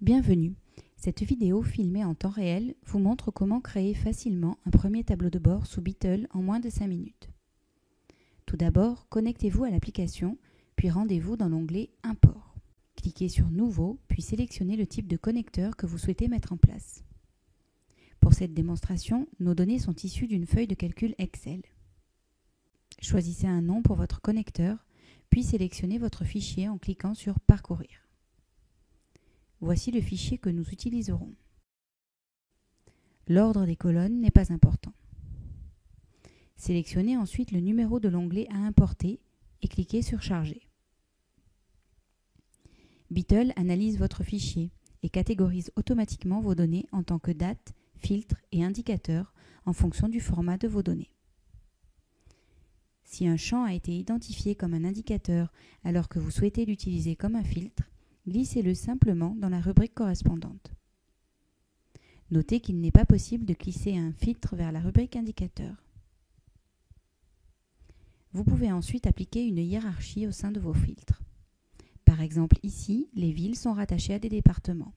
Bienvenue. Cette vidéo filmée en temps réel vous montre comment créer facilement un premier tableau de bord sous Beatle en moins de 5 minutes. Tout d'abord, connectez-vous à l'application, puis rendez-vous dans l'onglet Import. Cliquez sur Nouveau, puis sélectionnez le type de connecteur que vous souhaitez mettre en place. Pour cette démonstration, nos données sont issues d'une feuille de calcul Excel. Choisissez un nom pour votre connecteur, puis sélectionnez votre fichier en cliquant sur Parcourir. Voici le fichier que nous utiliserons. L'ordre des colonnes n'est pas important. Sélectionnez ensuite le numéro de l'onglet à importer et cliquez sur Charger. Beatle analyse votre fichier et catégorise automatiquement vos données en tant que date, filtre et indicateur en fonction du format de vos données. Si un champ a été identifié comme un indicateur alors que vous souhaitez l'utiliser comme un filtre, glissez-le simplement dans la rubrique correspondante. Notez qu'il n'est pas possible de glisser un filtre vers la rubrique indicateur. Vous pouvez ensuite appliquer une hiérarchie au sein de vos filtres. Par exemple ici, les villes sont rattachées à des départements.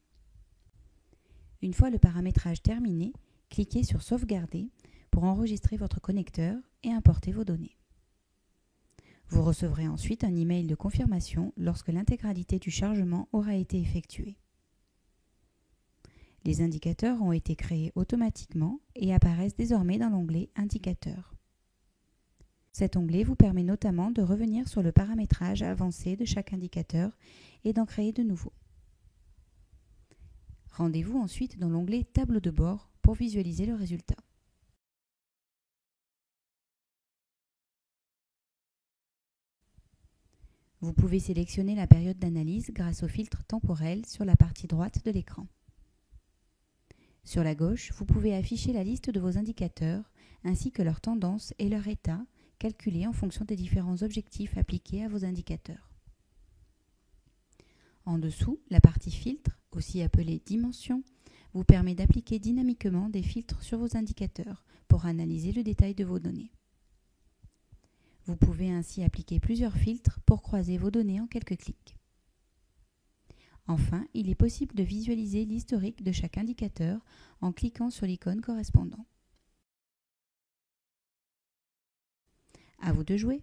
Une fois le paramétrage terminé, cliquez sur Sauvegarder pour enregistrer votre connecteur et importer vos données. Vous recevrez ensuite un email de confirmation lorsque l'intégralité du chargement aura été effectuée. Les indicateurs ont été créés automatiquement et apparaissent désormais dans l'onglet Indicateurs. Cet onglet vous permet notamment de revenir sur le paramétrage avancé de chaque indicateur et d'en créer de nouveaux. Rendez-vous ensuite dans l'onglet Tableau de bord pour visualiser le résultat. Vous pouvez sélectionner la période d'analyse grâce au filtre temporel sur la partie droite de l'écran. Sur la gauche, vous pouvez afficher la liste de vos indicateurs ainsi que leur tendance et leur état calculés en fonction des différents objectifs appliqués à vos indicateurs. En dessous, la partie filtre, aussi appelée dimension, vous permet d'appliquer dynamiquement des filtres sur vos indicateurs pour analyser le détail de vos données. Vous pouvez ainsi appliquer plusieurs filtres pour croiser vos données en quelques clics. Enfin, il est possible de visualiser l'historique de chaque indicateur en cliquant sur l'icône correspondant. À vous de jouer!